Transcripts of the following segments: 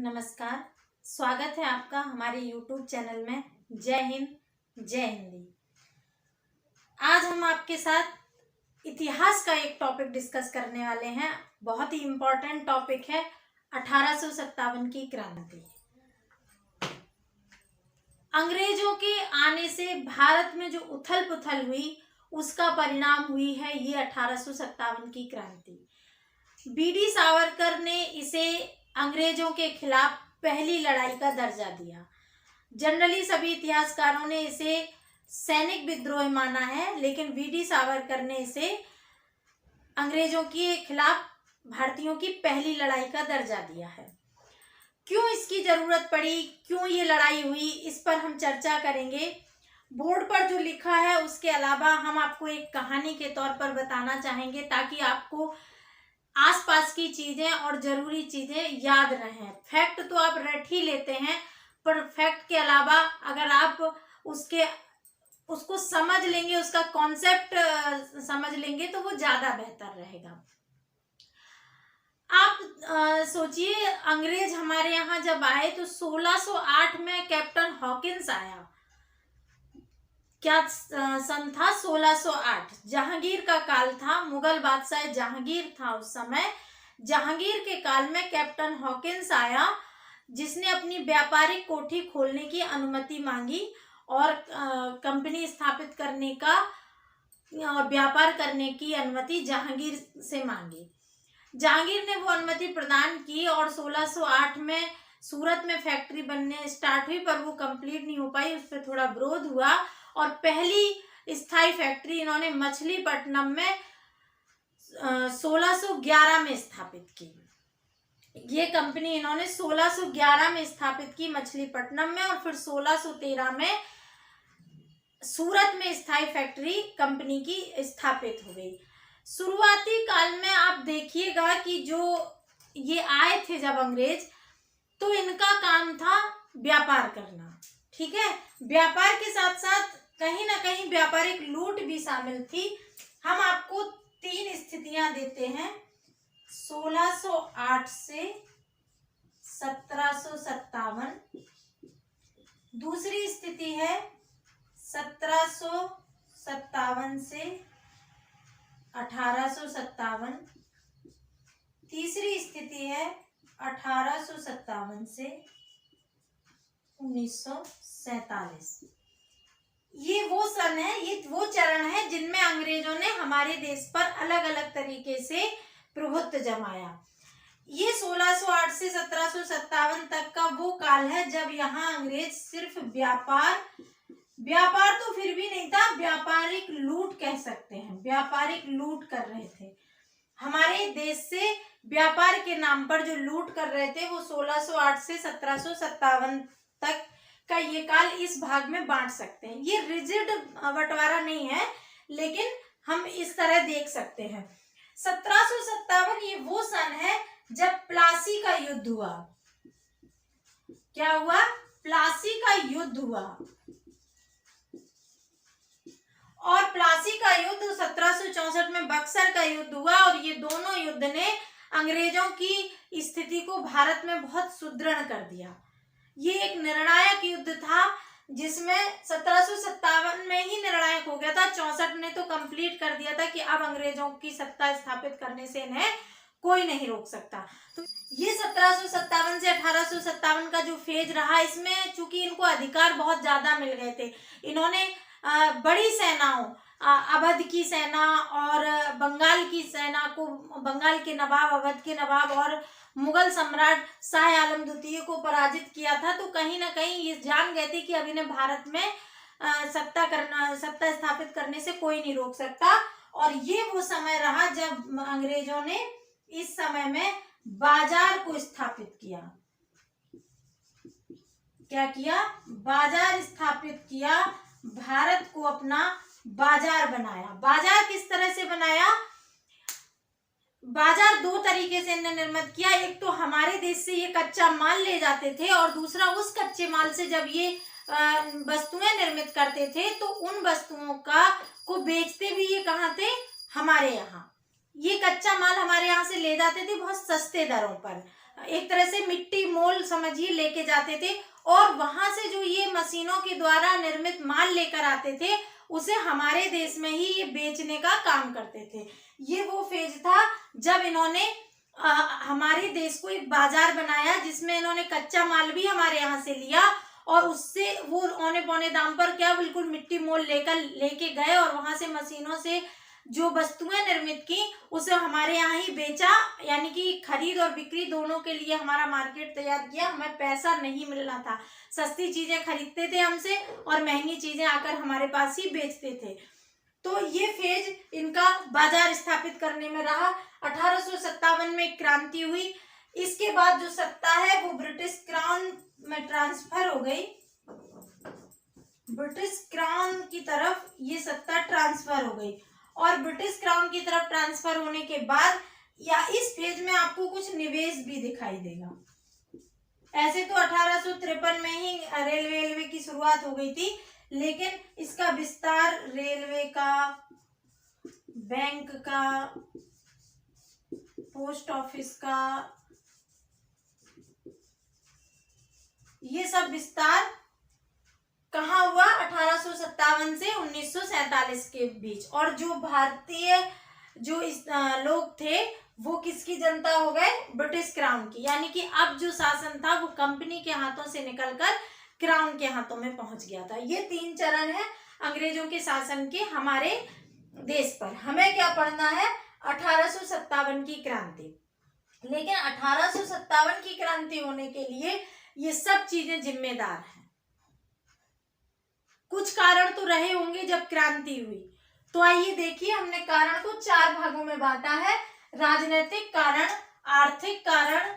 नमस्कार। स्वागत है आपका हमारे YouTube चैनल में। जय हिंद जय हिंदी। आज हम आपके साथ इतिहास का एक टॉपिक डिस्कस करने वाले हैं। बहुत ही इम्पोर्टेंट टॉपिक है 1857 की क्रांति। अंग्रेजों के आने से भारत में जो उथल पुथल हुई उसका परिणाम हुई है ये 1857 की क्रांति। बीडी सावरकर ने इसे अंग्रेजों के खिलाफ पहली लड़ाई का दर्जा दिया। जनरली सभी इतिहासकारों ने इसे सैनिक विद्रोह माना है, लेकिन बीडी सावरकर ने इसे अंग्रेजों के खिलाफ भारतीयों की पहली लड़ाई का दर्जा दिया है। क्यों इसकी जरूरत पड़ी, क्यों ये लड़ाई हुई, इस पर हम चर्चा करेंगे। बोर्ड पर जो लिखा है उसके अलावा हम आपको एक कहानी के तौर पर बताना चाहेंगे ताकि आपको आसपास की चीजें और जरूरी चीजें याद रहें। फैक्ट तो आप रट ही लेते हैं, पर फैक्ट के अलावा अगर आप उसको समझ लेंगे, उसका कॉन्सेप्ट समझ लेंगे तो वो ज्यादा बेहतर रहेगा। आप सोचिए, अंग्रेज हमारे यहाँ जब आए तो 1608 में कैप्टन हॉकिंस आया। क्या सन था? 1608। जहांगीर का काल था, मुगल बादशाह जहांगीर था उस समय। जहांगीर के काल में कैप्टन हॉकिंस आया, जिसने अपनी व्यापारिक कोठी खोलने की अनुमति मांगी और कंपनी स्थापित करने का और व्यापार करने की अनुमति जहांगीर से मांगी। जहांगीर ने वो अनुमति प्रदान की और 1608 में सूरत में फैक्ट्री बनने स्टार्ट हुई, पर वो कंप्लीट नहीं हो पाई। उस पर थोड़ा विरोध हुआ और पहली स्थायी फैक्ट्री इन्होंने मछलीपट्टनम में 1611 में स्थापित की। ये कंपनी इन्होंने 1611 में स्थापित की मछलीपट्टनम में, और फिर 1613 में सूरत में स्थायी फैक्ट्री कंपनी की स्थापित हो गई। शुरुआती काल में आप देखिएगा कि जो ये आए थे जब अंग्रेज, तो इनका काम था व्यापार करना। ठीक है, व्यापार के साथ साथ कहीं ना कहीं व्यापारिक लूट भी शामिल थी। हम आपको 3 स्थितियां देते हैं 1608 से 1757। दूसरी स्थिति है 1757 से 1857। तीसरी स्थिति है 1857 से 1947। ये वो सन है, ये वो चरण है जिनमें अंग्रेजों ने हमारे देश पर अलग अलग तरीके से प्रभुत्व जमाया। ये 1608 से 1757 तक का वो काल है जब यहाँ अंग्रेज सिर्फ व्यापार तो फिर भी नहीं था, व्यापारिक लूट कह सकते हैं, व्यापारिक लूट कर रहे थे। हमारे देश से व्यापार के नाम पर जो लूट कर रहे थे वो 1608 से 1757 तक का ये काल इस भाग में बांट सकते हैं। ये रिजिड बंटवारा नहीं है, लेकिन हम इस तरह देख सकते हैं। 1757 ये वो सन है जब प्लासी का युद्ध हुआ। क्या हुआ? प्लासी का युद्ध हुआ। और प्लासी का युद्ध 1764 में बक्सर का युद्ध हुआ, और ये दोनों युद्ध ने अंग्रेजों की स्थिति को भारत में बहुत सुदृढ़ कर दिया। ये एक निर्णायक युद्ध था जिसमें 1757 में ही निर्णायक हो गया था। 64 ने तो कंप्लीट कर दिया था कि अब अंग्रेजों की सत्ता स्थापित करने से इन्हें कोई नहीं रोक सकता। तो ये 1757 से 1857 का जो फेज रहा, इसमें चूंकि इनको अधिकार बहुत ज्यादा मिल गए थे, इन्होंने बड़ी सेनाओं, अवध की सेना और बंगाल की सेना को, बंगाल के नवाब, अवध के नवाब और मुगल सम्राट शाह आलम द्वितीय को पराजित किया था। तो कहीं ना कहीं ये जान गए थे कि अब इन्हें भारत में सत्ता स्थापित करने से कोई नहीं रोक सकता। और ये वो समय रहा जब अंग्रेजों ने इस समय में बाजार को स्थापित किया। क्या किया? बाजार स्थापित किया, भारत को अपना बाजार बनाया। बाजार किस तरह से बनाया? बाजार 2 तरीके से इन्हें निर्मित किया। एक तो हमारे देश से ये कच्चा माल ले जाते थे, और दूसरा उस कच्चे माल से जब ये वस्तुएं निर्मित करते थे तो उन वस्तुओं को बेचते भी ये कहाँ थे? हमारे यहाँ। ये कच्चा माल हमारे यहाँ से ले जाते थे बहुत सस्ते दरों पर, एक तरह से मिट्टी मोल समझिए लेके जाते थे, और वहां से जो ये मशीनों के द्वारा निर्मित माल लेकर आते थे उसे हमारे देश में ही ये बेचने का काम करते थे। ये वो फेज था जब इन्होंने हमारे देश को एक बाजार बनाया, जिसमें इन्होंने कच्चा माल भी हमारे यहाँ से लिया और उससे वो औने पौने दाम पर क्या बिल्कुल मिट्टी मोल लेके गए, और वहां से मशीनों से जो वस्तुएं निर्मित की उसे हमारे यहाँ ही बेचा, यानी कि खरीद और बिक्री दोनों के लिए हमारा मार्केट तैयार किया। हमें पैसा नहीं मिलना था, सस्ती चीजें खरीदते थे हमसे और महंगी चीजें आकर हमारे पास ही बेचते थे। तो ये फेज इनका बाजार स्थापित करने में रहा। 1857 में क्रांति हुई। इसके बाद जो सत्ता है वो ब्रिटिश क्राउन में ट्रांसफर हो गई, ब्रिटिश क्राउन की तरफ ये सत्ता ट्रांसफर हो गई, और ब्रिटिश क्राउन की तरफ ट्रांसफर होने के बाद या इस फेज में आपको कुछ निवेश भी दिखाई देगा। ऐसे तो 1853 में ही रेलवे की शुरुआत हो गई थी, लेकिन इसका विस्तार रेलवे का, बैंक का, पोस्ट ऑफिस का, ये सब विस्तार कहाँ हुआ? 1857 से 1947 के बीच। और जो भारतीय जो इस लोग थे वो किसकी जनता हो गए? ब्रिटिश क्राउन की, यानी कि अब जो शासन था वो कंपनी के हाथों से निकलकर क्राउन के हाथों में पहुंच गया था। ये 3 चरण है अंग्रेजों के शासन के हमारे देश पर। हमें क्या पढ़ना है? 1857 की क्रांति। लेकिन 1857 की क्रांति होने के लिए ये सब चीजें जिम्मेदार हैं। कुछ कारण तो रहे होंगे जब क्रांति हुई, तो आइए देखिए, हमने कारण को 4 भागों में बांटा है। राजनीतिक कारण, आर्थिक कारण,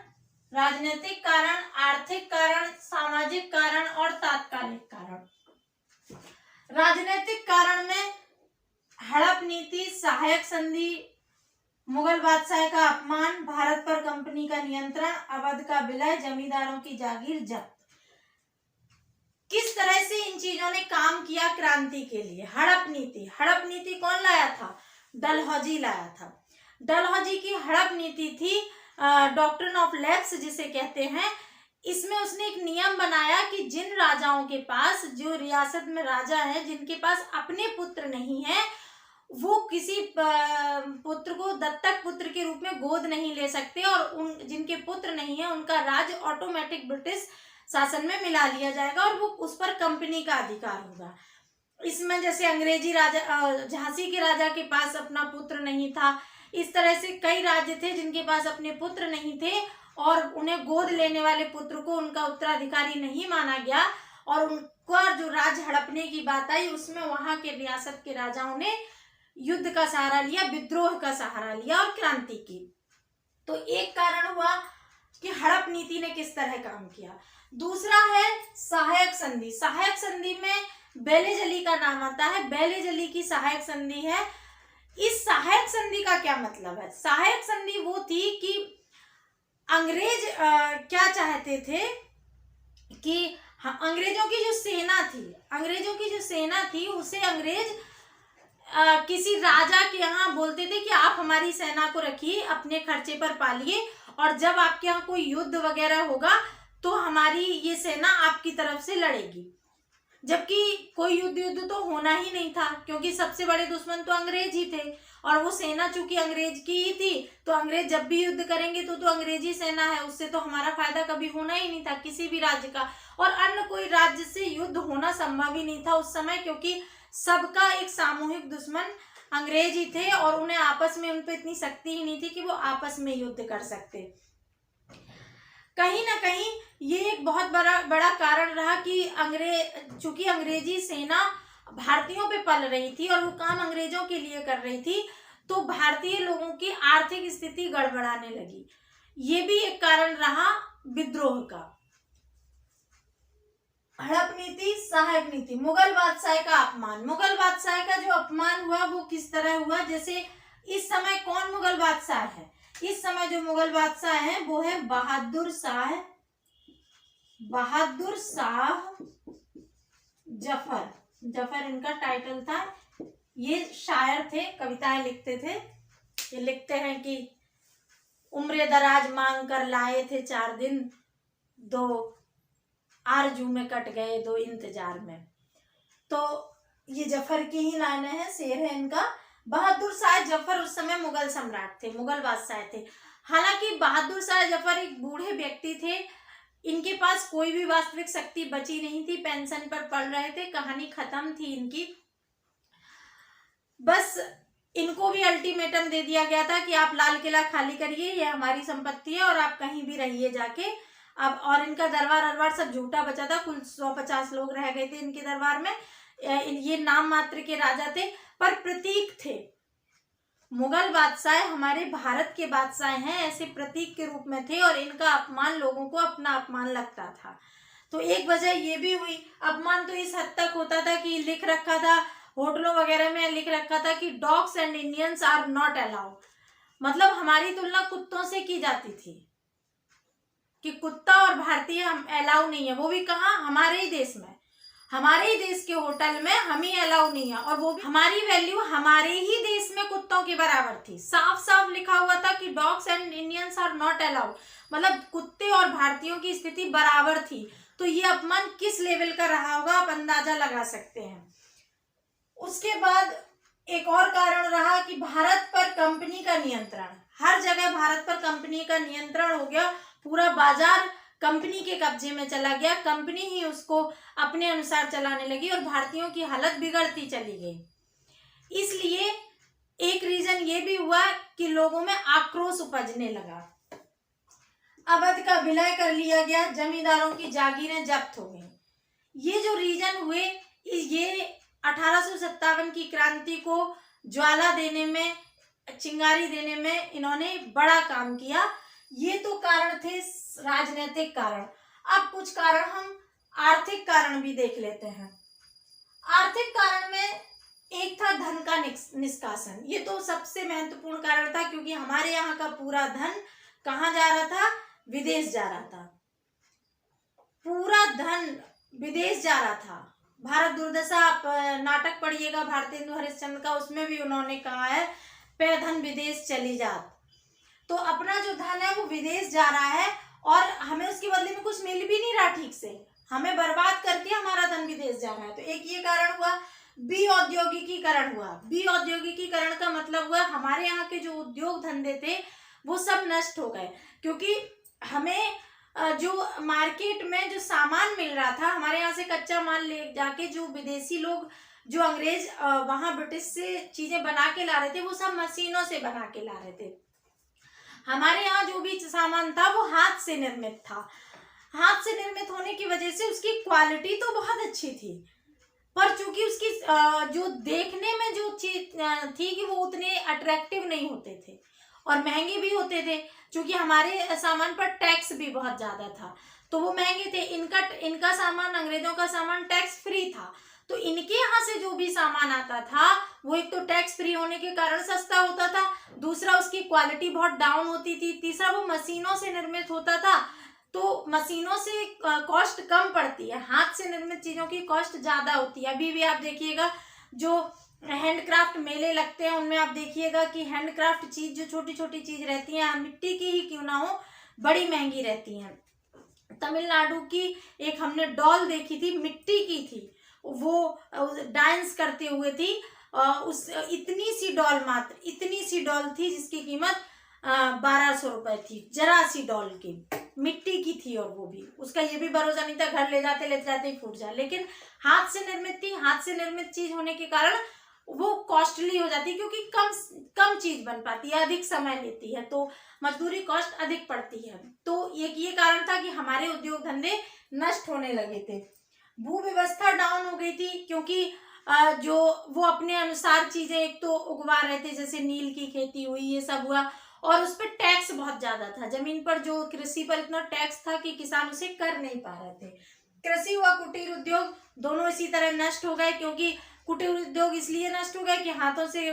राजनीतिक कारण, आर्थिक कारण, सामाजिक कारण और तात्कालिक कारण। राजनीतिक कारण में हड़प नीति, सहायक संधि, मुगल बादशाह का अपमान, भारत पर कंपनी का नियंत्रण, अवध का विलय, जमींदारों की जागीर जब्त। किस तरह से इन चीजों ने काम किया क्रांति के लिए? हड़प नीति, हड़प नीति कौन लाया था? डलहौजी लाया था। डलहौजी की हड़प नीति थी डॉक्ट्रिन ऑफ लैप्स जिसे कहते हैं। इसमें उसने एक नियम बनाया कि जिन राजाओं के पास, जो रियासत में राजा हैं जिनके पास अपने पुत्र नहीं है, वो किसी पुत्र को दत्तक पुत्र के रूप में गोद नहीं ले सकते, और उन जिनके पुत्र नहीं है उनका राज ऑटोमेटिक ब्रिटिश शासन में मिला लिया जाएगा और वो उस पर कंपनी का अधिकार होगा। इसमें जैसे अंग्रेजी राजा, झांसी के राजा के पास अपना पुत्र नहीं था, इस तरह से कई राज्य थे जिनके पास अपने पुत्र नहीं थे और उन्हें गोद लेने वाले पुत्र को उनका उत्तराधिकारी नहीं माना गया, और उनका जो राज हड़पने की बात आई उसमें वहां के रियासत के राजाओं ने युद्ध का सहारा लिया, विद्रोह का सहारा लिया और क्रांति की। तो एक कारण हुआ कि हड़प नीति ने किस तरह काम किया। दूसरा है सहायक संधि। सहायक संधि में बेलेजली का नाम आता है। बेलेजली की सहायक संधि है। इस सहायक संधि का क्या मतलब है? सहायक संधि वो थी कि अंग्रेज क्या चाहते थे कि अंग्रेजों की जो सेना थी उसे अंग्रेज किसी राजा के यहाँ बोलते थे कि आप हमारी सेना को रखिए, अपने खर्चे पर पालिए, और जब आपके यहाँ कोई युद्ध वगैरह होगा तो हमारी ये सेना आपकी तरफ से लड़ेगी। जबकि कोई युद्ध तो होना ही नहीं था, क्योंकि सबसे बड़े दुश्मन तो अंग्रेज ही थे, और वो सेना चूंकि अंग्रेज की ही थी, तो अंग्रेज जब भी युद्ध करेंगे तो अंग्रेजी सेना है, उससे तो हमारा फायदा कभी होना ही नहीं था किसी भी राज्य का। और अन्य कोई राज्य से युद्ध होना संभव ही नहीं था उस समय, क्योंकि सबका एक सामूहिक दुश्मन अंग्रेज ही थे और उन्हें आपस में, उन पर इतनी शक्ति ही नहीं थी कि वो आपस में युद्ध कर सकते। कहीं ना कहीं ये एक बहुत बड़ा कारण रहा कि चूंकि अंग्रेजी सेना भारतीयों पे पल रही थी और वो काम अंग्रेजों के लिए कर रही थी, तो भारतीय लोगों की आर्थिक स्थिति गड़बड़ाने लगी। ये भी एक कारण रहा विद्रोह का। हड़प नीति, सहायक नीति। मुगल बादशाह का अपमान। मुगल बादशाह का जो अपमान हुआ वो किस तरह हुआ? जैसे इस समय कौन मुगल बादशाह है? इस समय जो मुगल बादशाह है वो है बहादुर शाह जफर इनका टाइटल था। ये शायर थे, कविताएं लिखते थे। ये लिखते हैं कि उम्र दराज मांग कर लाए थे 4 दिन, 2 आरजू में कट गए 2 इंतजार में। तो ये जफर की ही लाइनें हैं, शेर है इनका। बहादुर शाह जफर उस समय मुगल सम्राट थे, मुगल बादशाह थे। हालांकि बहादुर शाह जफर एक बूढ़े व्यक्ति थे, इनके पास कोई भी वास्तविक शक्ति बची नहीं थी, पेंशन पर पड़ रहे थे, कहानी खत्म थी इनकी। बस इनको भी अल्टीमेटम दे दिया गया था कि आप लाल किला खाली करिए, ये हमारी संपत्ति है और आप कहीं भी रहिए जाके। अब और इनका दरबार सब झूठा बचा था, कुल 150 लोग रह गए थे इनके दरबार में। ये नाम मात्र के राजा थे पर प्रतीक थे। मुगल बादशाह हमारे भारत के बादशाह हैं, ऐसे प्रतीक के रूप में थे और इनका अपमान लोगों को अपना अपमान लगता था। तो एक वजह ये भी हुई, अपमान तो इस हद तक होता था कि लिख रखा था होटलों वगैरह में, लिख रखा था कि dogs and Indians are not allowed, मतलब हमारी तुलना कुत्तों से की जाती थी कि कुत्ता और भारतीय हम अलाउ नहीं है, वो भी कहाँ, हमारे ही देश में, हमारे ही देश के होटल में हम ही अलाउ नहीं है। और वो भी हमारी वैल्यू हमारे ही देश में कुत्तों के बराबर थी, साफ साफ लिखा हुआ था कि dogs and Indians are not allowed, मतलब कुत्ते और भारतीयों की स्थिति बराबर थी। तो ये अपमान किस लेवल का रहा होगा आप अंदाजा लगा सकते हैं। उसके बाद एक और कारण रहा कि भारत पर कंपनी का नियंत्रण, हर जगह भारत पर कंपनी का नियंत्रण हो गया, पूरा बाजार कंपनी के कब्जे में चला गया, कंपनी ही उसको अपने अनुसार चलाने लगी और भारतीयों की हालत बिगड़ती चली गई। इसलिए एक रीजन ये भी हुआ कि लोगों में आक्रोश उपजने लगा, अवध का विलय कर लिया गया, जमींदारों की जागीरें जब्त हो गई। ये जो रीजन हुए, ये 1857 की क्रांति को ज्वाला देने में, चिंगारी देने में इन्होंने बड़ा काम किया। ये तो कारण थे राजनीतिक कारण। अब कुछ कारण हम आर्थिक कारण भी देख लेते हैं। आर्थिक कारण में एक था धन का निष्कासन, ये तो सबसे महत्वपूर्ण कारण था क्योंकि हमारे यहाँ का पूरा धन कहाँ जा रहा था, विदेश जा रहा था, पूरा धन विदेश जा रहा था। भारत दुर्दशा, आप नाटक पढ़िएगा भारतेंदु हरिश्चंद्र का, उसमें भी उन्होंने कहा है पे धन विदेश चली जात। तो अपना जो धन है वो विदेश जा रहा है और हमें उसके बदले में कुछ मिल भी नहीं रहा ठीक से, हमें बर्बाद करके हमारा धन विदेश जा रहा है। तो एक ये कारण हुआ। बी औद्योगिकीकरण हुआ। बी औद्योगिकीकरण का मतलब हुआ हमारे यहाँ के जो उद्योग धंधे थे वो सब नष्ट हो गए, क्योंकि हमें जो मार्केट में जो सामान मिल रहा था, हमारे यहाँ से कच्चा माल ले जाके जो विदेशी लोग, जो अंग्रेज वहां ब्रिटिश से चीजें बना के ला रहे थे, वो सब मशीनों से बना के ला रहे थे। हमारे यहाँ जो भी सामान था वो हाथ से निर्मित था। हाथ से निर्मित होने की वजह से उसकी क्वालिटी तो बहुत अच्छी थी, पर चूंकि उसकी जो देखने में जो चीज थी कि वो उतने अट्रैक्टिव नहीं होते थे और महंगे भी होते थे, क्योंकि हमारे सामान पर टैक्स भी बहुत ज्यादा था, तो वो महंगे थे। इनका सामान, अंग्रेजों का सामान टैक्स फ्री था, तो इनके यहाँ से जो भी सामान आता था वो एक तो टैक्स फ्री होने के कारण सस्ता होता था, दूसरा उसकी क्वालिटी बहुत डाउन होती थी, तीसरा वो मशीनों से निर्मित होता था, तो मशीनों से कॉस्ट कम पड़ती है, हाथ से निर्मित चीजों की कॉस्ट ज्यादा होती है। अभी भी आप देखिएगा जो हैंडक्राफ्ट मेले लगते हैं उनमें आप देखिएगा कि हैंडक्राफ्ट चीज, जो छोटी छोटी चीज रहती हैं, मिट्टी की ही क्यों ना हो, बड़ी महंगी रहती हैं। तमिलनाडु की एक हमने डॉल देखी थी, मिट्टी की थी, वो डांस करते हुए थी, उस इतनी सी डॉल, मात्र इतनी सी डॉल थी जिसकी कीमत 1200 रुपए थी, जरा सी डॉल की, मिट्टी की थी, और वो भी उसका ये भी भरोसा नहीं था घर ले जाते ही फूट जाए, लेकिन हाथ से निर्मित थी। हाथ से निर्मित चीज होने के कारण वो कॉस्टली हो जाती है, क्योंकि कम चीज बन पाती है, अधिक समय लेती है, तो मजदूरी कॉस्ट अधिक पड़ती है। तो ये कारण था कि हमारे उद्योग धंधे नष्ट होने लगे थे। भू व्यवस्था डाउन हो गई थी, क्योंकि जो वो अपने अनुसार चीजें एक तो उगवा रहे थे, जैसे नील की खेती हुई, ये सब हुआ, और उस पर टैक्स बहुत ज्यादा था, जमीन पर जो कृषि पर इतना टैक्स था कि किसान उसे कर नहीं पा रहे थे। कृषि हुआ, कुटीर उद्योग, दोनों इसी तरह नष्ट हो गए, क्योंकि कुटीर उद्योग इसलिए नष्ट हो गए कि हाथों से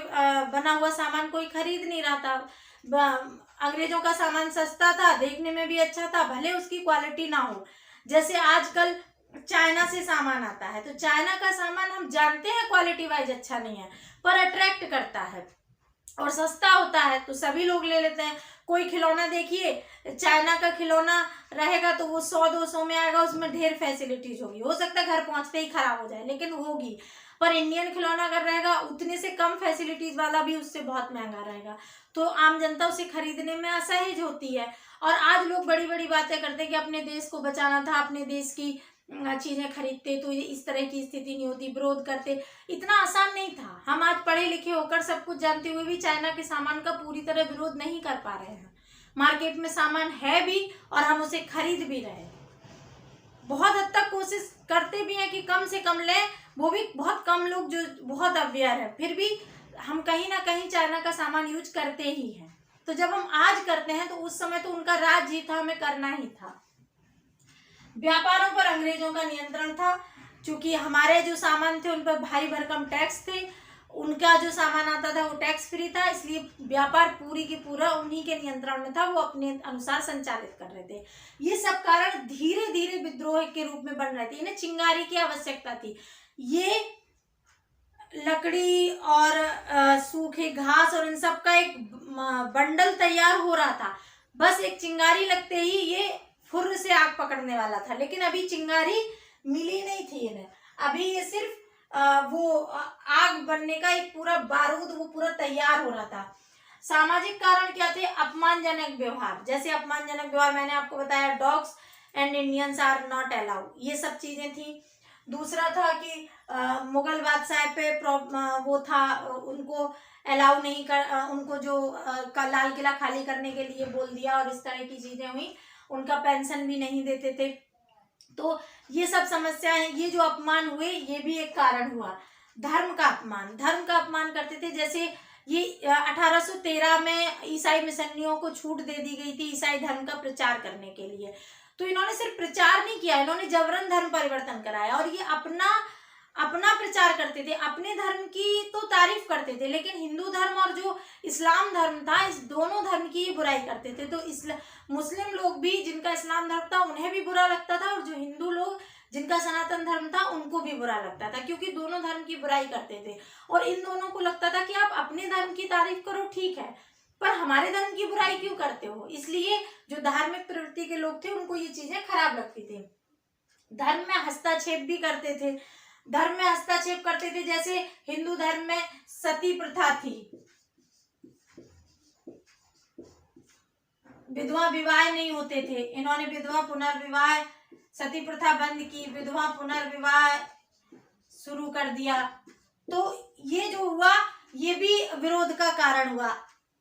बना हुआ सामान कोई खरीद नहीं रहा था। अंग्रेजों का सामान सस्ता था, देखने में भी अच्छा था, भले उसकी क्वालिटी ना हो। जैसे आजकल चाइना से सामान आता है, तो चाइना का सामान हम जानते हैं क्वालिटी वाइज अच्छा नहीं है, पर अट्रैक्ट करता है, और सस्ता होता है तो सभी लोग ले लेते हैं। कोई खिलौना देखिए, चाइना का खिलौना रहेगा तो वो 100-200 में आएगा, उसमें ढेर फैसिलिटीज होगी, हो सकता है घर पहुंचते ही खराब हो जाए लेकिन होगी। पर इंडियन खिलौना अगर रहेगा उतने से कम फैसिलिटीज वाला भी उससे बहुत महंगा रहेगा, तो आम जनता उसे खरीदने में असहज होती है। और आज लोग बड़ी बड़ी बातें करते हैं कि अपने देश को बचाना था, अपने देश की चीजें खरीदते तो ये इस तरह की स्थिति नहीं होती, विरोध करते। इतना आसान नहीं था। हम आज पढ़े लिखे होकर सब कुछ जानते हुए भी चाइना के सामान का पूरी तरह विरोध नहीं कर पा रहे हैं। मार्केट में सामान है भी और हम उसे खरीद भी रहे हैं। बहुत हद तक कोशिश करते भी हैं कि कम से कम लें, वो भी बहुत कम लोग जो बहुत अवेयर है, फिर भी हम कहीं ना कहीं चाइना का सामान यूज करते ही हैं। तो जब हम आज करते हैं तो उस समय तो उनका राज ही था, हमें करना ही था। व्यापारों पर अंग्रेजों का नियंत्रण था, क्योंकि हमारे जो सामान थे उन पर भारी भरकम टैक्स थे, उनका जो सामान आता था वो टैक्स फ्री था, इसलिए व्यापार पूरी की पूरा उन्हीं के नियंत्रण में था, वो अपने अनुसार संचालित कर रहे थे। ये सब कारण धीरे धीरे विद्रोह के रूप में बन रहे थे। इन्हें चिंगारी की आवश्यकता थी। ये लकड़ी और सूखे घास और इन सब का एक बंडल तैयार हो रहा था, बस एक चिंगारी लगते ही ये फुर्र से आग पकड़ने वाला था। लेकिन अभी चिंगारी मिली नहीं थी इन्हें, अभी ये सिर्फ वो आग बनने का एक पूरा बारूद वो पूरा तैयार हो रहा था। सामाजिक कारण क्या थे? अपमानजनक व्यवहार, जैसे अपमानजनक व्यवहार मैंने आपको बताया, dogs and Indians are not allowed, ये सब चीजें थी। दूसरा था कि मुगल बादशाह पे वो था, उनको अलाउ नहीं कर, उनको जो लाल किला खाली करने के लिए बोल दिया और इस तरह की चीजें हुई। उनका पेंशन भी नहीं देते थे। तो ये सब समस्याएं, ये जो अपमान हुए ये भी एक कारण हुआ। धर्म का अपमान करते थे। जैसे ये 1813 में ईसाई मिशनरियों को छूट दे दी गई थी ईसाई धर्म का प्रचार करने के लिए, तो इन्होंने सिर्फ प्रचार नहीं किया, इन्होंने जबरन धर्म परिवर्तन कराया और ये अपना प्रचार करते थे, अपने धर्म की तो तारीफ करते थे, लेकिन हिंदू धर्म और जो इस्लाम धर्म था, इस दोनों धर्म की ये बुराई करते थे। तो मुस्लिम लोग भी, जिनका इस्लाम धर्म था, उन्हें भी बुरा लगता था, और जो हिंदू लोग जिनका सनातन धर्म था उनको भी बुरा लगता था, क्योंकि दोनों धर्म की बुराई करते थे। और इन दोनों को लगता था कि आप अपने धर्म की तारीफ करो ठीक है, पर हमारे धर्म की बुराई क्यों करते हो। इसलिए जो धार्मिक प्रवृत्ति के लोग थे उनको ये चीजें खराब लगती थी। धर्म में हस्तक्षेप भी करते थे, जैसे हिंदू धर्म में सती प्रथा थी, विधवा विवाह नहीं होते थे, इन्होंने विधवा पुनर्विवाह, सती प्रथा बंद की, विधवा पुनर्विवाह शुरू कर दिया। तो ये जो हुआ ये भी विरोध का कारण हुआ।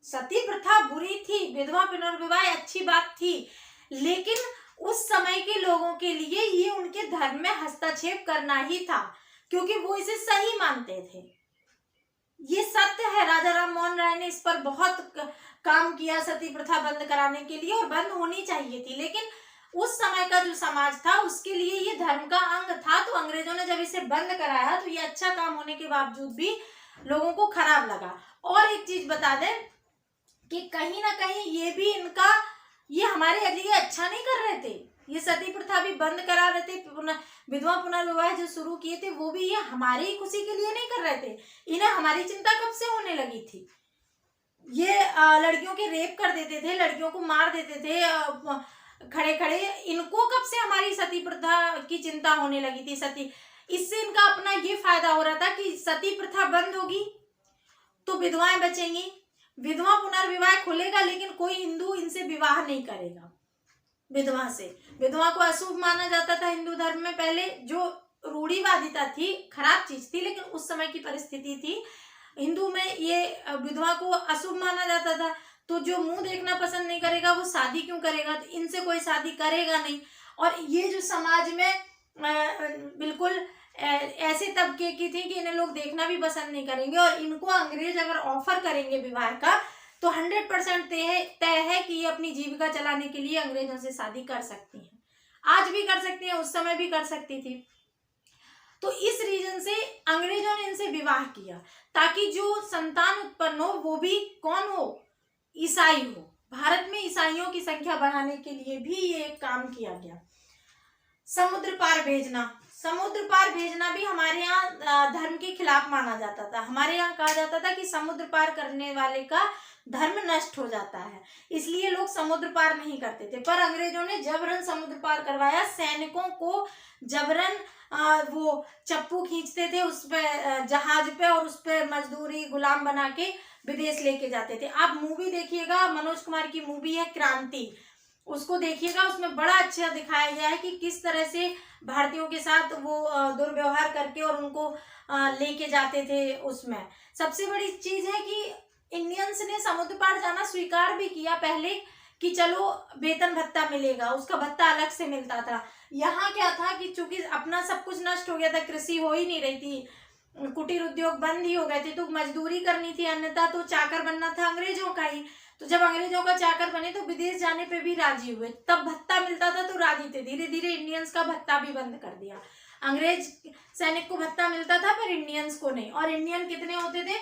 सती प्रथा बुरी थी, विधवा पुनर्विवाह अच्छी बात थी, लेकिन उस समय के लोगों के लिए ये उनके धर्म में हस्तक्षेप करना ही था, क्योंकि वो इसे सही मानते थे। ये सत्य है। राजा राम मोहन राय ने इस पर बहुत काम किया सती प्रथा बंद कराने के लिए, और बंद होनी चाहिए थी, लेकिन उस समय का जो समाज था उसके लिए ये धर्म का अंग था। तो अंग्रेजों ने जब इसे बंद कराया तो ये अच्छा काम होने के बावजूद भी लोगों को खराब लगा। और एक चीज बता दें कि कहीं ना कहीं ये हमारे लिए अच्छा नहीं कर रहे थे, ये सती प्रथा भी बंद करा रहे थे, विधवा पुनर्विवाह जो शुरू किए थे वो भी ये हमारी ही खुशी के लिए नहीं कर रहे थे। इन्हें हमारी चिंता कब से होने लगी थी। ये लड़कियों के रेप कर देते थे, लड़कियों को मार देते थे खड़े खड़े, इनको कब से हमारी सती प्रथा की चिंता होने लगी थी। इससे इनका अपना ये फायदा हो रहा था कि सती प्रथा बंद होगी तो विधवाएं बचेंगी, विधवा पुनर्विवाह खुलेगा, लेकिन कोई हिंदू इनसे विवाह नहीं करेगा। विधवा से, विधवा को अशुभ माना जाता था हिंदू धर्म में पहले, जो रूढ़िवादिता थी, खराब चीज थी, लेकिन उस समय की परिस्थिति थी, हिंदू में ये विधवा को अशुभ माना जाता था। तो जो मुंह देखना पसंद नहीं करेगा वो शादी क्यों करेगा, तो इनसे कोई शादी करेगा नहीं। और ये जो समाज में बिल्कुल ऐसे तबके की थी कि इन्हें लोग देखना भी पसंद नहीं करेंगे, और इनको अंग्रेज अगर ऑफर करेंगे विवाह का तो 100% तय है कि ये अपनी जीविका चलाने के लिए अंग्रेजों से शादी कर सकती हैं। आज भी कर सकती हैं, उस समय भी कर सकती थी। तो इस रीजन से अंग्रेजों ने इनसे विवाह किया, ताकि जो संतान उत्पन्न हो वो भी कौन हो, ईसाई हो। भारत में ईसाइयों की संख्या बढ़ाने के लिए भी ये काम किया गया। समुद्र पार भेजना, समुद्र पार भेजना भी हमारे यहाँ धर्म के खिलाफ माना जाता था। हमारे यहाँ कहा जाता था कि समुद्र पार करने वाले का धर्म नष्ट हो जाता है, इसलिए लोग समुद्र पार नहीं करते थे। पर अंग्रेजों ने जबरन समुद्र पार करवाया। सैनिकों को जबरन वो चप्पू खींचते थे उस पे, जहाज पे, और उस पे मजदूरी गुलाम बना के विदेश लेके जाते थे। आप मूवी देखिएगा, मनोज कुमार की मूवी है क्रांति, उसको देखिएगा। उसमें बड़ा अच्छा दिखाया गया है कि किस तरह से भारतीयों के साथ वो दुर्व्यवहार करके और उनको लेके जाते थे। उसमें सबसे बड़ी चीज है कि इंडियंस ने समुद्र पार जाना स्वीकार भी किया पहले कि चलो वेतन भत्ता मिलेगा, उसका भत्ता अलग से मिलता था। यहाँ क्या था कि चूंकि अपना सब कुछ नष्ट हो गया था, कृषि हो ही नहीं रही थी, कुटीर उद्योग बंद ही हो गए थे, तो मजदूरी करनी थी, अन्यथा तो चाकर बनना था अंग्रेजों का ही। तो जब अंग्रेजों का चाकर बने तो विदेश जाने पे भी राजी हुए, तब भत्ता मिलता था तो राजी थे। धीरे धीरे इंडियंस का भत्ता भी बंद कर दिया। अंग्रेज सैनिक को भत्ता मिलता था पर इंडियंस को नहीं। और इंडियन कितने होते थे?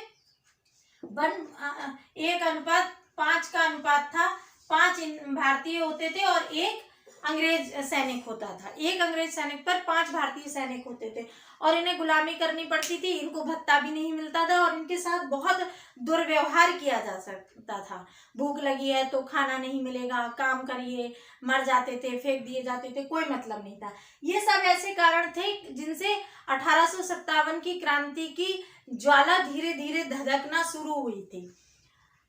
1:5 का अनुपात था। 5 भारतीय होते थे और 1 अंग्रेज सैनिक होता था। 1 अंग्रेज सैनिक पर 5 भारतीय सैनिक होते थे और इन्हें गुलामी करनी पड़ती थी। इनको भत्ता भी नहीं मिलता था और इनके साथ बहुत दुर्व्यवहार किया जा सकता था। भूख लगी है तो खाना नहीं मिलेगा, काम करिए, मर जाते थे, फेंक दिए जाते थे, कोई मतलब नहीं था। ये सब ऐसे कारण थे जिनसे 1857 की क्रांति की ज्वाला धीरे धीरे धधकना शुरू हुई थी।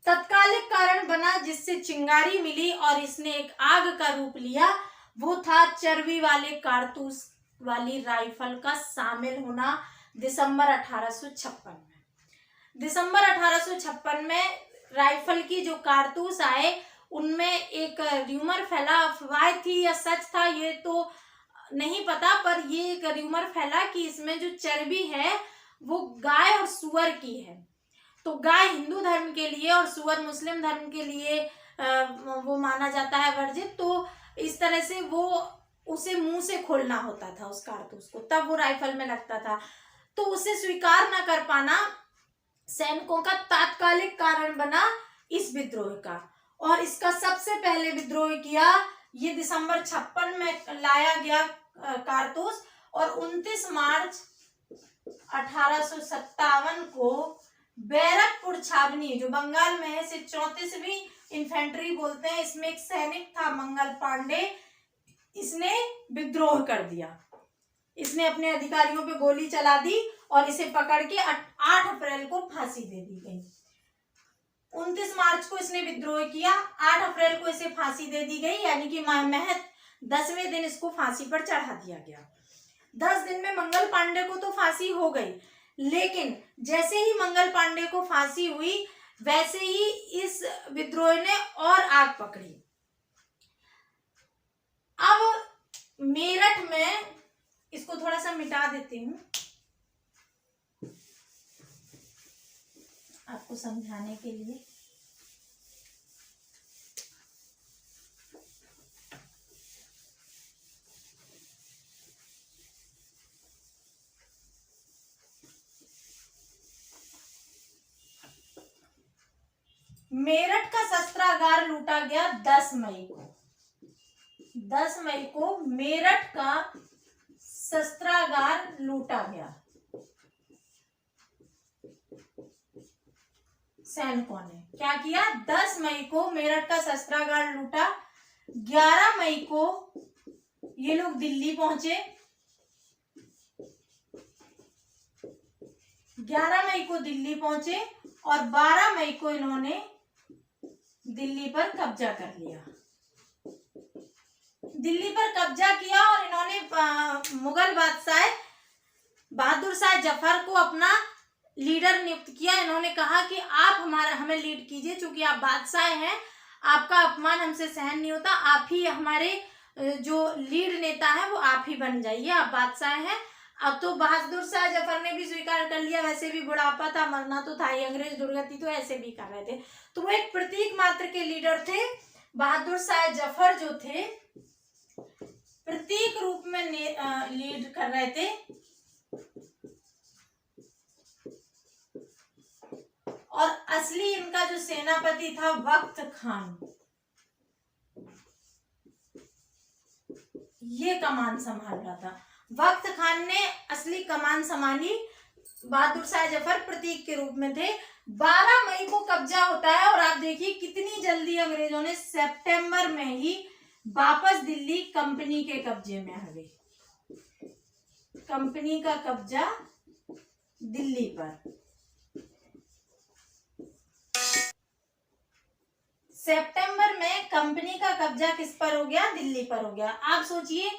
तत्कालिक कारण बना जिससे चिंगारी मिली और इसने एक आग का रूप लिया, वो था चर्बी वाले कारतूस वाली राइफल का शामिल होना दिसंबर 1856 में। दिसंबर 1856 में राइफल की जो कारतूस आए उनमें एक र्यूमर फैला, अफवाह थी या सच था ये तो नहीं पता, पर ये एक र्यूमर फैला कि इसमें जो चर्बी है वो गाय और सुअर की है। तो गाय हिंदू धर्म के लिए और सुअर मुस्लिम धर्म के लिए वो माना जाता है वर्जित। तो इस तरह से वो उसे मुंह से खोलना होता था उस कारतूस को, तब वो राइफल में लगता था। तो उसे स्वीकार न कर पाना सैनिकों का तात्कालिक कारण बना इस विद्रोह का। और इसका सबसे पहले विद्रोह किया ये दिसंबर 56 में लाया गया कारतूस, और 29 मार्च 1857 को बैरकपुर छावनी जो बंगाल में है, इसे 34वीं इन्फेंट्री बोलते हैं, इसमें एक सैनिक था मंगल पांडे, इसने विद्रोह कर दिया। इसने अपने अधिकारियों पे गोली चला दी और इसे पकड़ के 8 अप्रैल को फांसी दे दी गई। 29 मार्च को इसने विद्रोह किया, 8 अप्रैल को इसे फांसी दे दी गई, यानी कि महज 10वें दिन इसको फांसी पर चढ़ा दिया गया। 10 दिन में मंगल पांडे को तो फांसी हो गई, लेकिन जैसे ही मंगल पांडे को फांसी हुई वैसे ही इस विद्रोह ने और आग पकड़ी। अब मेरठ में, इसको थोड़ा सा मिटा देती हूँ आपको समझाने के लिए। मेरठ का शस्त्रागार लूटा गया 10 मई को। 10 मई को मेरठ का शस्त्रागार लूटा गया सैनिकों ने। क्या किया? 10 मई को मेरठ का शस्त्रागार लूटा। 11 मई को ये लोग दिल्ली पहुंचे। 11 मई को दिल्ली पहुंचे और 12 मई को इन्होंने दिल्ली पर कब्जा कर लिया। दिल्ली पर कब्जा किया और इन्होंने मुगल बादशाह बहादुर शाह जफर को अपना लीडर नियुक्त किया। इन्होंने कहा कि आप हमें लीड कीजिए, चूंकि आप बादशाह हैं, आपका अपमान हमसे सहन नहीं होता, आप ही हमारे जो लीड नेता है वो आप ही बन जाइए, आप बादशाह हैं। अब तो बहादुर शाह जफर ने भी स्वीकार कर लिया, वैसे भी बुढ़ापा था, मरना तो था ही, अंग्रेज दुर्गति तो ऐसे भी कर रहे थे, तो वो एक प्रतीक मात्र के लीडर थे। बहादुर शाह जफर जो थे प्रतीक रूप में लीड कर रहे थे। और असली इनका जो सेनापति था वक्त खान, ये कमान संभाल रहा था। वक्त खान ने असली कमान संभाली, बहादुर शाह जफर प्रतीक के रूप में थे। 12 मई को कब्जा होता है और आप देखिए कितनी जल्दी अंग्रेजों ने सितंबर में ही वापस दिल्ली कंपनी के कब्जे में आ गई। कंपनी का कब्जा दिल्ली पर। सितंबर में कंपनी का कब्जा किस पर हो गया? दिल्ली पर हो गया। आप सोचिए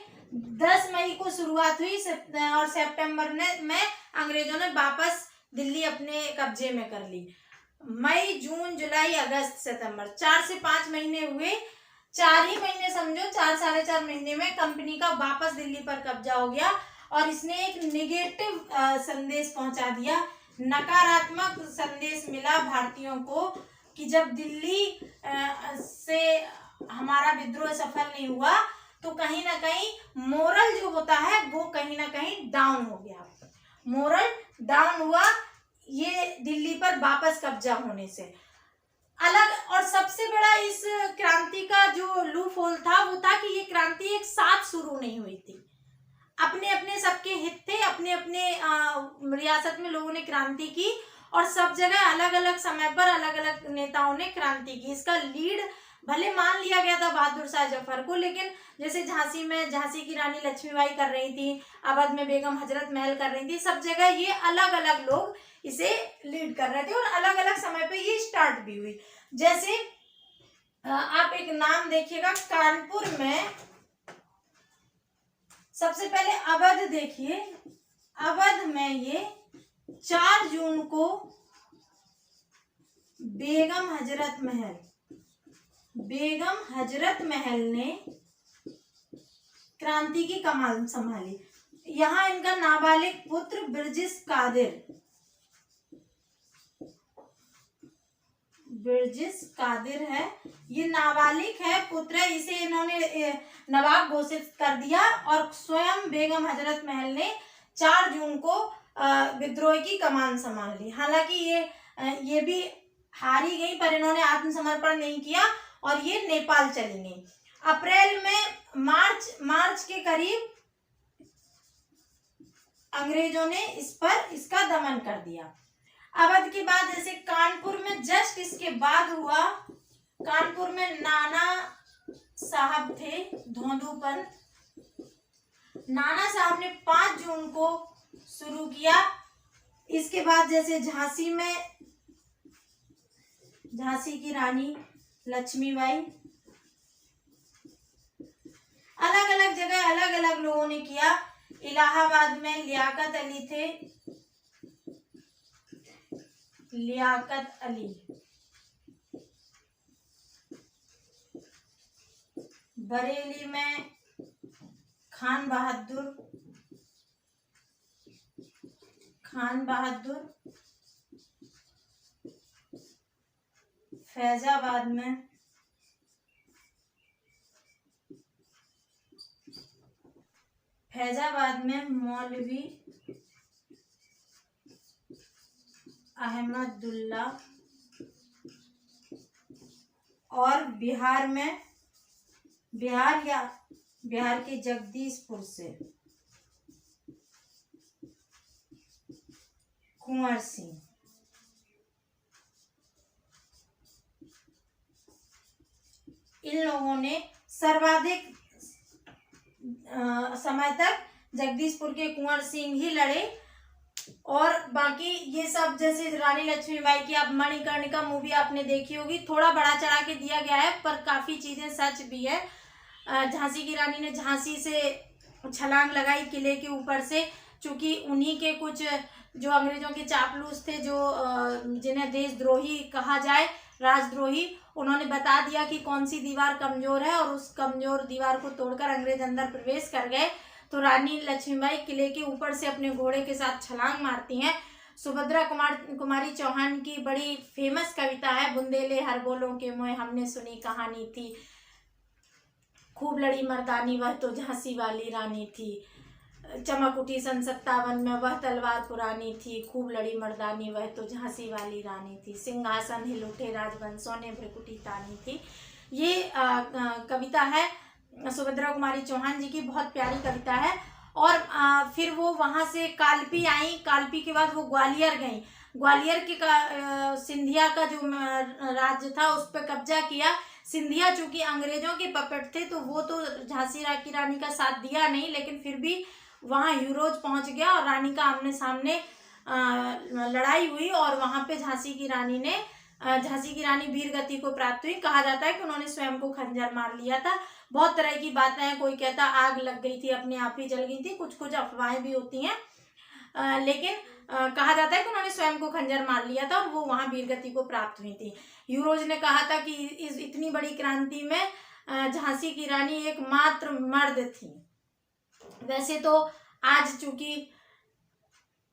10 मई को शुरुआत हुई और सितंबर में अंग्रेजों ने वापस दिल्ली अपने कब्जे में कर ली। मई, जून, जुलाई, अगस्त, सितंबर, 4 से 5 महीने हुए। 4 ही महीने समझो, 4 साढ़े 4 महीने में कंपनी का वापस दिल्ली पर कब्जा हो गया और इसने एक नेगेटिव संदेश पहुंचा दिया, नकारात्मक संदेश मिला भारतीयों को कि जब दिल्ली से हमारा विद्रोह सफल नहीं हुआ तो कहीं ना कहीं मोरल जो होता है वो कहीं ना कहीं डाउन हो गया। मोरल डाउन हुआ ये दिल्ली पर वापस कब्जा होने से। अलग और सबसे बड़ा इस क्रांति का जो लूप होल था वो था कि ये क्रांति एक साथ शुरू नहीं हुई थी। अपने अपने सबके हित थे, अपने अपने रियासत में लोगों ने क्रांति की और सब जगह अलग अलग समय पर अलग अलग नेताओं ने क्रांति की। इसका लीड भले मान लिया गया था बहादुर शाह जफर को, लेकिन जैसे झांसी में झांसी की रानी लक्ष्मीबाई कर रही थी, अवध में बेगम हजरत महल कर रही थी, सब जगह ये अलग अलग लोग इसे लीड कर रहे थे और अलग अलग समय पे ये स्टार्ट भी हुई। जैसे आप एक नाम देखिएगा, कानपुर में सबसे पहले अवध देखिए, अवध में ये 4 जून को बेगम हजरत महल ने क्रांति की कमान संभाली। यहाँ इनका नाबालिग पुत्र बिरजिस कादिर है, ये नाबालिग है, पुत्र है, इसे इन्होंने नवाब घोषित कर दिया और स्वयं बेगम हजरत महल ने 4 जून को विद्रोह की कमान संभाल ली। हालांकि ये भी हारी गई पर इन्होंने आत्मसमर्पण नहीं किया और ये नेपाल चली गई। अप्रैल में मार्च के करीब अंग्रेजों ने इसका दमन कर दिया। अवध के बाद जैसे कानपुर में जस्ट इसके बाद हुआ, कानपुर में नाना साहब थे धोंदूपन, नाना साहब ने 5 जून को शुरू किया। इसके बाद जैसे झांसी की रानी लक्ष्मीबाई, अलग अलग जगह अलग अलग लोगों ने किया। इलाहाबाद में लियाकत अली थे, बरेली में खान बहादुर, फैजाबाद में मौलवी अहमदुल्ला और बिहार के जगदीशपुर से कुंवर सिंह। इन लोगों ने सर्वाधिक समय तक जगदीशपुर के कुंवर सिंह ही लड़े और बाकी ये सब जैसे रानी लक्ष्मीबाई की आप मणिकर्णिका मूवी आपने देखी होगी, थोड़ा बड़ा चढ़ा के दिया गया है पर काफी चीजें सच भी है। झांसी की रानी ने झांसी से छलांग लगाई किले के ऊपर से, चूंकि उन्हीं के कुछ जो अंग्रेजों के चापलूस थे, जो जिन्हें देशद्रोही कहा जाए, राजद्रोही, उन्होंने बता दिया कि कौन सी दीवार कमजोर है और उस कमजोर दीवार को तोड़कर अंग्रेज अंदर प्रवेश कर गए। तो रानी लक्ष्मीबाई किले के ऊपर से अपने घोड़े के साथ छलांग मारती हैं। सुभद्रा कुमारी चौहान की बड़ी फेमस कविता है, बुंदेले हर बोलों के मोए हमने सुनी कहानी थी, खूब लड़ी मर्दानी वह तो झांसी वाली रानी थी, चमक उठी सन 57 में वह तलवार पुरानी थी, खूब लड़ी मर्दानी वह तो झांसी वाली रानी थी, सिंहासन हिल उठे राजवंशों ने भ्रिकुटी तानी थी। ये कविता है सुभद्रा कुमारी चौहान जी की, बहुत प्यारी कविता है। और फिर वो वहां से कालपी आई, कालपी के बाद वो ग्वालियर गई, ग्वालियर के सिंधिया का जो राज्य था उस पर कब्जा किया। सिंधिया चूंकि अंग्रेजों के पपेट थे तो वो तो झांसी की रानी का साथ दिया नहीं, लेकिन फिर भी वहां यूरोज पहुंच गया और रानी का आमने सामने लड़ाई हुई और वहां पे झांसी की रानी वीर गति को प्राप्त हुई। कहा जाता है कि उन्होंने स्वयं को खंजर मार लिया था। बहुत तरह की बातें हैं, कोई कहता आग लग गई थी, अपने आप ही जल गई थी, कुछ कुछ अफवाहें भी होती हैं, लेकिन कहा जाता है कि उन्होंने स्वयं को खंजर मार लिया था और वो वहां वीरगति को प्राप्त हुई थी। यूरोज ने कहा था कि इस इतनी बड़ी क्रांति में झांसी की रानी एकमात्र मर्द थी। वैसे तो आज चूंकि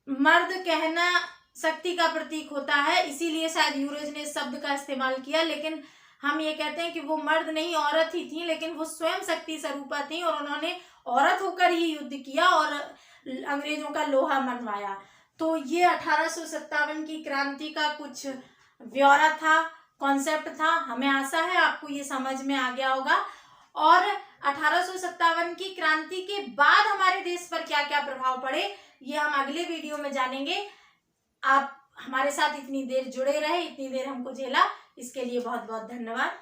मर्द कहना शक्ति का प्रतीक होता है, इसीलिए शायद यूरोज ने इस शब्द का इस्तेमाल किया, लेकिन हम ये कहते हैं कि वो मर्द नहीं औरत ही थी, लेकिन वो स्वयं शक्ति स्वरूपा थी और उन्होंने औरत होकर ही युद्ध किया और अंग्रेजों का लोहा मनवाया। तो ये 1857 की क्रांति का कुछ ब्यौरा था, कॉन्सेप्ट था। हमें आशा है आपको ये समझ में आ गया होगा। और 1857 की क्रांति के बाद हमारे देश पर क्या क्या प्रभाव पड़े ये हम अगले वीडियो में जानेंगे। आप हमारे साथ इतनी देर जुड़े रहे, इतनी देर हमको झेला, इसके लिए बहुत बहुत धन्यवाद।